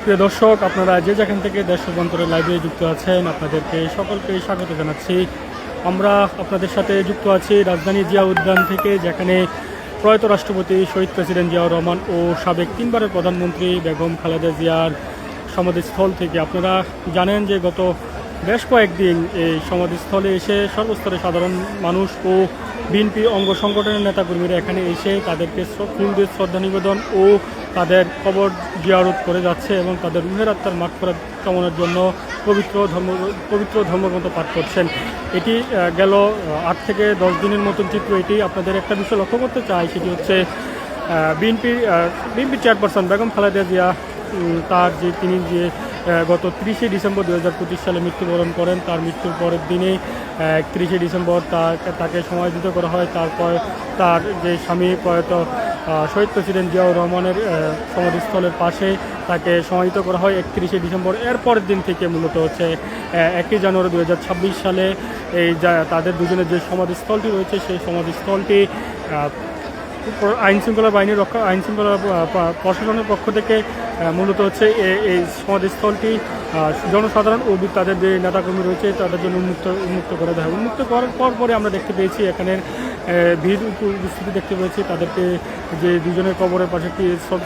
প্রিয় দর্শক, আপনারা যে যেখান থেকে দেশ অভ্যন্তরে লাইভে যুক্ত আছেন, আপনাদেরকে সকলকে স্বাগত জানাচ্ছি। আমরা আপনাদের সাথে যুক্ত আছি রাজধানী জিয়া উদ্যান থেকে, যেখানে প্রয়াত রাষ্ট্রপতি শহীদ প্রেসিডেন্ট জিয়াউর রহমান ও সাবেক 3বারের প্রধানমন্ত্রী বেগম খালেদা জিয়ার সমাধিস্থল থেকে। আপনারা জানেন যে গত বেশ কয়েকদিন এই সমাধিস্থলে এসে সর্বস্তরের সাধারণ মানুষ ও বিএনপি অঙ্গ সংগঠনের নেতাকর্মীরা এখানে এসে তাদেরকে ফুল দিয়ে শ্রদ্ধা নিবেদন ও তাদের কবর জিয়ারত করে যাচ্ছে এবং তাদের রুহের আত্মার মাগফিরাত কামনার জন্য পবিত্র ধর্মগ্রন্থ পাঠ করছেন। এটি গেল 8 থেকে 10 দিনের মতন চিত্র। এটি আপনাদের একটা বিষয় লক্ষ্য করতে চাই, সেটি হচ্ছে বিএনপি চেয়ারপারসন বেগম খালেদা জিয়া তার তিনি গত 30শে ডিসেম্বর 2025 সালে মৃত্যুবরণ করেন। তার মৃত্যুর পরের দিনে 31শে ডিসেম্বর তাকে সমাহিত করা হয়। তারপর তার যে স্বামী প্রয়াত শহীদ প্রেসিডেন্ট জিয়াউর রহমানের সমাধিস্থলের পাশে তাকে সমাহিত করা হয় 31শে ডিসেম্বর। এর পরের দিন থেকে মূলত হচ্ছে 1 জানুয়ারি 2026 সালে তাদের দুজনের যে সমাধিস্থলটি রয়েছে সেই সমাধিস্থলটি আইনশৃঙ্খলা প্রশাসনের পক্ষ থেকে মূলত হচ্ছে এই সমাধিস্থলটি জনসাধারণ ও তাদের যে নেতাকর্মী রয়েছে তাদের জন্য উন্মুক্ত করে দেওয়া হয়। উন্মুক্ত করার পরে আমরা দেখতে পেয়েছি এখানের ভিড় উপস্থিতি দেখতে পেয়েছি। তাদেরকে যে দুজনের কবরের পাশে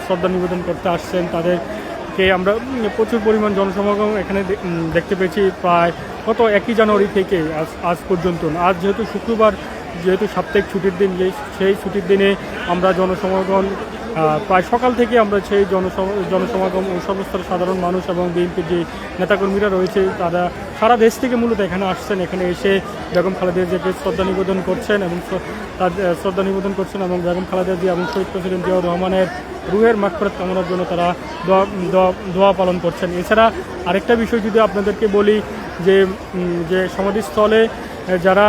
শ্রদ্ধা নিবেদন করতে আসছেন তাদেরকে আমরা প্রচুর পরিমাণ জনসমাগম এখানে দেখতে পেয়েছি। প্রায় গত 1 জানুয়ারি থেকে আজ পর্যন্ত। আজ যেহেতু শুক্রবার, যেহেতু সাপ্তাহিক ছুটির দিন, সেই ছুটির দিনে আমরা জনসমাগম প্রায় সকাল থেকে আমরা সেই জনসমাগম ও সর্বস্তরের সাধারণ মানুষ এবং বিএনপির যে নেতাকর্মীরা রয়েছে তারা সারা দেশ থেকে মূলত এখানে আসছেন। এখানে এসে বেগম খালেদা জিয়াকে শ্রদ্ধা নিবেদন করছেন এবং বেগম খালেদা জিয়া এবং শহীদ প্রেসিডেন্ট জিয়াউর রহমানের রুহের মাগফিরাত কামনার জন্য তারা দোয়া পালন করছেন। এছাড়া আরেকটা বিষয় যদি আপনাদেরকে বলি যে সমাধিস্থলে যারা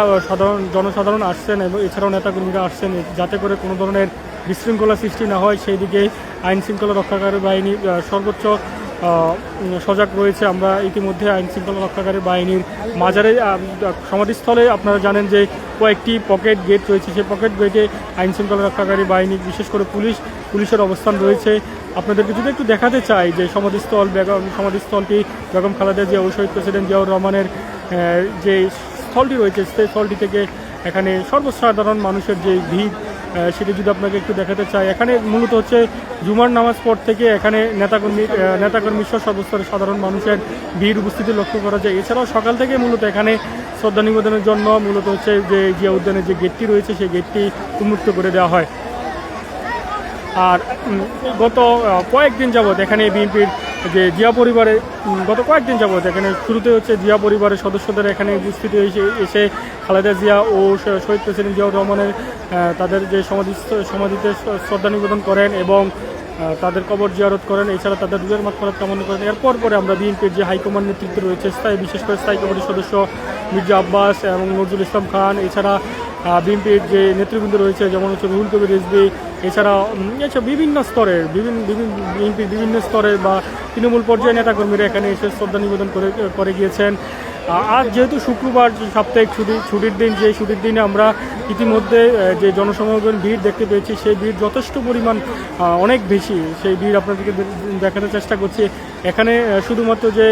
জনসাধারণ আসছেন এবং এছাড়াও নেতাকর্মীরা আসছেন, যাতে করে কোনো ধরনের বিশৃঙ্খলা সৃষ্টি না হয় সেই দিকে আইন শৃঙ্খলা রক্ষাকারী বাহিনী সর্বোচ্চ সজাগ রয়েছে। আমরা ইতিমধ্যে আইন শৃঙ্খলা রক্ষাকারী বাহিনীর মাজারে সমাধিস্থলে আপনারা জানেন যে কয়েকটি পকেট গেট রয়েছে। সেই পকেট গেটে আইন শৃঙ্খলা রক্ষাকারী বাহিনী, বিশেষ করে পুলিশের অবস্থান রয়েছে। আপনাদেরকে যদি একটু দেখাতে চাই যে সমাধিস্থলটি বেগম খালেদা জিয়া ও শহীদ প্রেসিডেন্ট জিয়াউর রহমানের যে স্থলটি রয়েছে সেই স্থলটি থেকে এখানে সর্বসাধারণ মানুষের যে ভিড় সেটি যদি আপনাকে একটু দেখাতে চাই। এখানে মূলত হচ্ছে জুমার নামাজ পর থেকে এখানে নেতাকর্মী সহ সর্বস্তরের সাধারণ মানুষের ভিড় উপস্থিতি লক্ষ্য করা যায়। এছাড়াও সকাল থেকে মূলত এখানে শ্রদ্ধা নিবেদনের জন্য মূলত হচ্ছে যে জিয়া উদ্যানের যে গেটটি রয়েছে সেই গেটটি উন্মুক্ত করে দেওয়া হয়। আর গত কয়েকদিন যাবৎ এখানে বিএনপির যে জিয়া পরিবারে এখানে শুরুতে হচ্ছে জিয়া পরিবারের সদস্যদের এখানে উপস্থিত এসে খালেদা জিয়া ও শহীদ প্রেসিডেন্ট জিয়াউর রহমানের তাদের যে সমাধিতে শ্রদ্ধা নিবেদন করেন এবং তাদের কবর জিয়ারত করেন। এছাড়া তাদের রুহের মাগফিরাত কামনা করেন। এরপর আমরা বিএনপির যে হাইকমান্ড নেতৃত্ব রয়েছে, বিশেষ করে স্থায়ী কমিটির সদস্য মির্জা আব্বাস এবং নজরুল ইসলাম খান, এছাড়া বিএনপির যে নেতৃবৃন্দ রয়েছে যেমন হচ্ছে রুহুল কবির রিজভী, এছাড়া বিভিন্ন স্তরের বিএনপির বিভিন্ন স্তরের বা তৃণমূল পর্যায়ে নেতাকর্মীরা এখানে এসে শ্রদ্ধা নিবেদন করে গিয়েছেন। আজ যেহেতু শুক্রবার সাপ্তাহিক ছুটির দিন, যে ছুটির দিনে আমরা ইতিমধ্যে যে জনসমাগম ভিড় দেখতে পেয়েছি সেই ভিড় যথেষ্ট পরিমাণ অনেক বেশি। সেই ভিড় আপনাদেরকে দেখানোর চেষ্টা করছি। এখানে শুধুমাত্র যে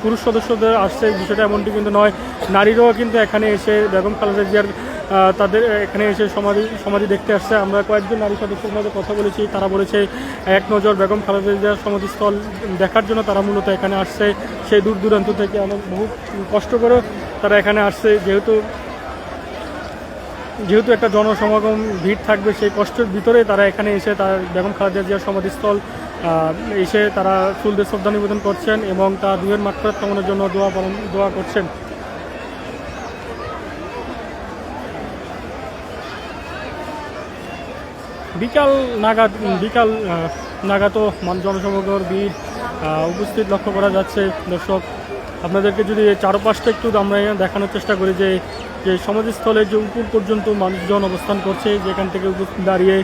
পুরুষ সদস্যদের আসছে বিষয়টা এমনটি কিন্তু নয়, নারীরাও কিন্তু এখানে এসে বেগম খালেদা জিয়ার তাদের এখানে এসে সমাধি দেখতে আসছে। আমরা কয়েকজন নারী সদস্যের মধ্যে কথা বলেছি, তারা বলেছে এক নজর বেগম খালেদা জিয়ার সমাধিস্থল দেখার জন্য তারা মূলত এখানে আসছে। সেই দূর দূরান্ত থেকে অনেক বহু কষ্ট করে তারা এখানে আসছে। যেহেতু একটা জনসমাগম ভিড় থাকবে, সেই কষ্টের ভিতরে তারা এখানে এসে তার বেগম খালেদা জিয়ার সমাধিস্থল এসে তারা ফুল দিয়ে শ্রদ্ধা নিবেদন করছেন এবং তার রুহের মাগফিরাত কামনার জন্য দোয়া করছেন। বিকাল নাগাদ জনসমাগমের ভিড় উপস্থিত লক্ষ্য করা যাচ্ছে। দর্শক, আপনাদেরকে যদি চারপাশটা একটু আমরা দেখানোর চেষ্টা করি যে সমাধিস্থলের যে উপর পর্যন্ত মানুষজন অবস্থান করছে, যেখান থেকে দাঁড়িয়ে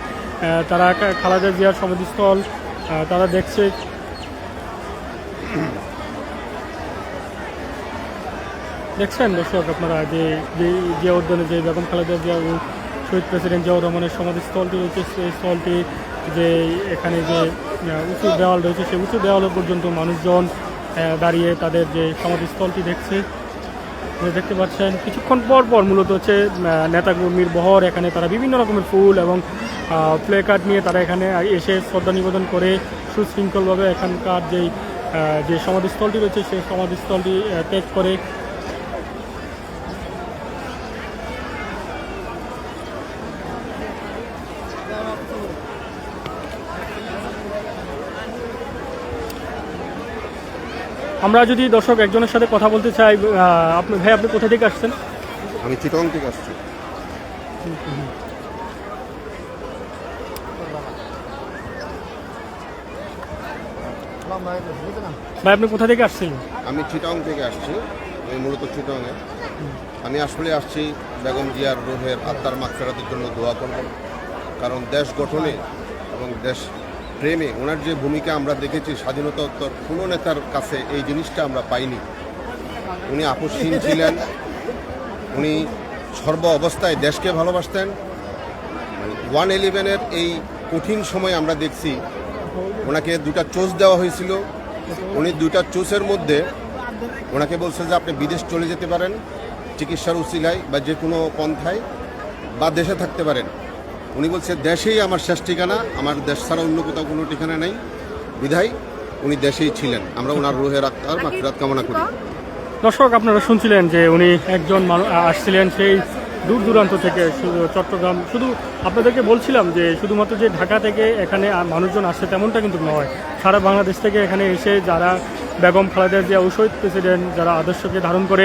তারা খালেদা জিয়ার সমাধিস্থল তারা দেখছে। দেখছেন দর্শক আপনারা যে জিয়া উদ্যানে যে বেগম খালেদা জিয়া শহীদ প্রেসিডেন্ট জিয়াউর রহমানের সমাধিস্থলটি রয়েছে, সেই স্থলটি যে এখানে যে উঁচু দেওয়াল রয়েছে, সেই উঁচু দেওয়াল পর্যন্ত মানুষজন দাঁড়িয়ে তাদের যে সমাধিস্থলটি দেখছে। দেখতে পাচ্ছেন কিছুক্ষণ পর পর মূলত হচ্ছে নেতাকর্মীর বহর, এখানে তারা বিভিন্ন রকমের ফুল এবং প্লে কার্ড নিয়ে তারা এখানে এসে শ্রদ্ধা নিবেদন করে সুশৃঙ্খলভাবে এখানকার যে সমাধিস্থলটি রয়েছে সেই সমাধিস্থলটি ত্যাগ করে। আমরা যদি দর্শক একজনের সাথে কথা বলতে চাই, আপনি কোথা থেকে আসছেন? আমি চিটং থেকে আসছি। ভাই আপনি কোথা থেকে আসছেন? আমি চিটং থেকে আসছি, আমি মূলত চিটংয়ে। আমি আসলে আসছি বেগম জিয়ার রুহের আত্মার মাগফিরাতের জন্য দোয়া করব, কারণ দেশ গঠনে এবং দেশ প্রেমে ওনার যে ভূমিকা আমরা দেখেছি স্বাধীনতোত্তর কোনো নেতার কাছে এই জিনিসটা আমরা পাইনি। উনি আপোষহীন ছিলেন, উনি সর্ব অবস্থায় দেশকে ভালোবাসতেন। 111-এর এই কঠিন সময় আমরা দেখছি ওনাকে 2টা চোজ দেওয়া হয়েছিল। উনি 2টা চোজের মধ্যে ওনাকে বলছে যে আপনি বিদেশ চলে যেতে পারেন চিকিৎসার উসিলায় বা যে কোনো পন্থায়, বা দেশে থাকতে পারেন। উনি বলছে দেশেই আমার শেষ ঠিকানা, আমার দেশ ছাড়া অন্য কোথাও কোনো ঠিকানা নেই, বিধায় উনি দেশেই ছিলেন। আমরা ওনার রুহের আত্মার মাগফিরাত কামনা করি। দর্শক আপনারা শুনছিলেন যে উনি একজন আসছিলেন সেই দূর দূরান্ত থেকে, শুধু চট্টগ্রাম, শুধু আপনাদেরকে বলছিলাম যে শুধুমাত্র যে ঢাকা থেকে এখানে মানুষজন আসছে তেমনটা কিন্তু নয়, সারা বাংলাদেশ থেকে এখানে এসে যারা বেগম খালেদা জিয়া শহীদ প্রেসিডেন্ট যারা আদর্শকে ধারণ করে,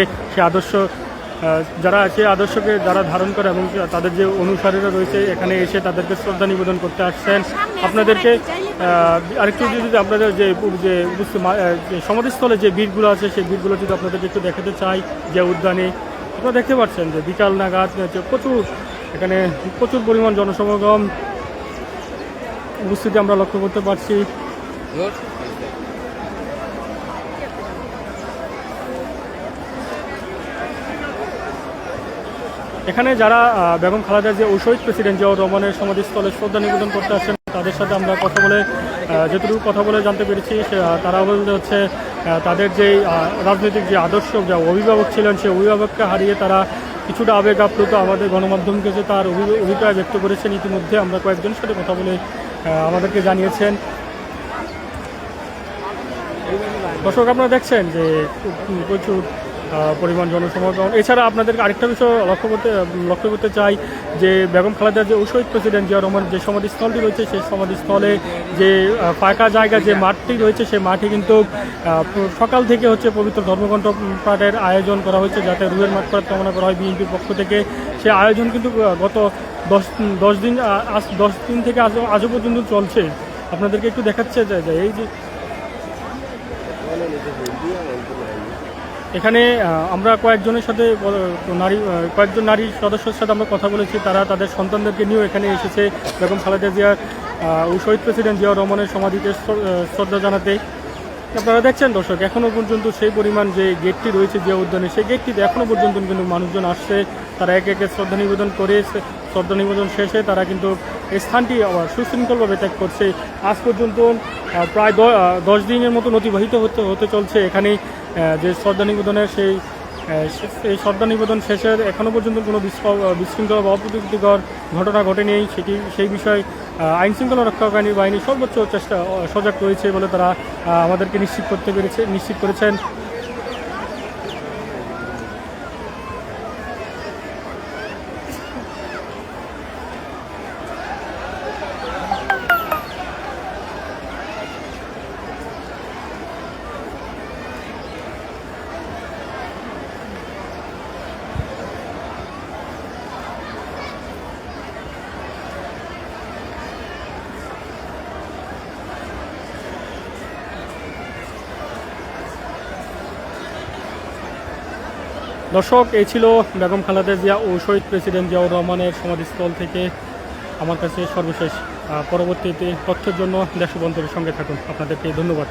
সেই আদর্শকে যারা ধারণ করে এবং তাদের যে অনুসারীরা রয়েছে এখানে এসে তাদেরকে শ্রদ্ধা নিবেদন করতে আসছেন। আপনাদেরকে আরেকটু যদি আপনাদের যে সমাধিস্থলে যে বীরগুলো আছে সেই বীরগুলো যদি আপনাদেরকে একটু দেখাতে চাই, যে উদ্যানে আপনারা দেখতে পাচ্ছেন যে বিকাল নাগাদ এখানে প্রচুর পরিমাণ জনসমাগম উপস্থিতি আমরা লক্ষ্য করতে পারছি। এখানে যারা বেগম খালেদা জিয়া শহীদ প্রেসিডেন্ট জিয়াউর রহমানের সমাধিস্থলে শ্রদ্ধা নিবেদন করতে আসছেন তাদের সাথে আমরা কথা বলে যেটুকু কথা বলে জানতে পেরেছি, তারা বলতে হচ্ছে তাদের যেই রাজনৈতিক যে আদর্শ, যা অভিভাবক ছিলেন সেই অভিভাবককে হারিয়ে তারা কিছুটা আবেগ আপ্লুত আমাদের গণমাধ্যমকে যে তার অভিপ্রায় ব্যক্ত করেছেন। ইতিমধ্যে আমরা কয়েকজনের সাথে কথা বলে আমাদেরকে জানিয়েছেন। দর্শক আপনারা দেখছেন যে প্রচুর পরিমাণ জনসমাগম। এছাড়া আপনাদেরকে আরেকটা বিষয় লক্ষ্য করতে চাই যে বেগম খালেদা যে শহীদ প্রেসিডেন্ট জিয়া রহমান যে সমাধিস্থলটি রয়েছে সেই সমাধিস্থলে যে ফাঁকা জায়গা যে মাঠটি রয়েছে সেই মাঠে কিন্তু সকাল থেকে হচ্ছে পবিত্র ধর্মকণ্ঠ পাঠের আয়োজন করা হয়েছে, যাতে রুহের মাগফিরাত কামনা করা হয় বিএনপির পক্ষ থেকে। সেই আয়োজন কিন্তু গত 10 দিন থেকে আজও পর্যন্ত চলছে। আপনাদেরকে একটু দেখাচ্ছে যে এই যে এখানে আমরা কয়েকজন নারী সদস্যের সাথে আমরা কথা বলেছি, তারা তাদের সন্তানদেরকে নিয়েও এখানে এসেছে বেগম খালেদা জিয়ার শহীদ প্রেসিডেন্ট জিয়াউর রহমানের সমাধিতে শ্রদ্ধা জানাতে। আপনারা দেখছেন দর্শক এখনও পর্যন্ত সেই পরিমাণ যে গেটটি রয়েছে জিয়া উদ্যানে, সেই গেটটিতে এখনও পর্যন্ত কিন্তু মানুষজন আসছে, তারা একে একে শ্রদ্ধা নিবেদন করে, শ্রদ্ধা নিবেদন শেষে তারা কিন্তু এই স্থানটি আবার সুশৃঙ্খলভাবে ত্যাগ করছে। আজ পর্যন্ত প্রায় 10 দিনের মতো অতিবাহিত হতে চলছে এখানে যে শ্রদ্ধা নিবেদনের সেই শ্রদ্ধা নিবেদন শেষের এখনও পর্যন্ত কোনো বিশৃঙ্খলা বা অপ্রীতিকর ঘটনা ঘটেনি। সেই বিষয়ে আইনশৃঙ্খলা রক্ষাকারী বাহিনী সর্বোচ্চ সজাগ রয়েছে বলে তারা আমাদেরকে নিশ্চিত করেছেন। দর্শক এই ছিল বেগম খালেদা জিয়া শহীদ প্রেসিডেন্ট জিয়াউর রহমানের সমাধিস্থল থেকে আমার কাছে সর্বশেষ। পরবর্তীতে তথ্যের জন্য দেশবন্ধের সঙ্গে থাকুন। আপনাদেরকে ধন্যবাদ।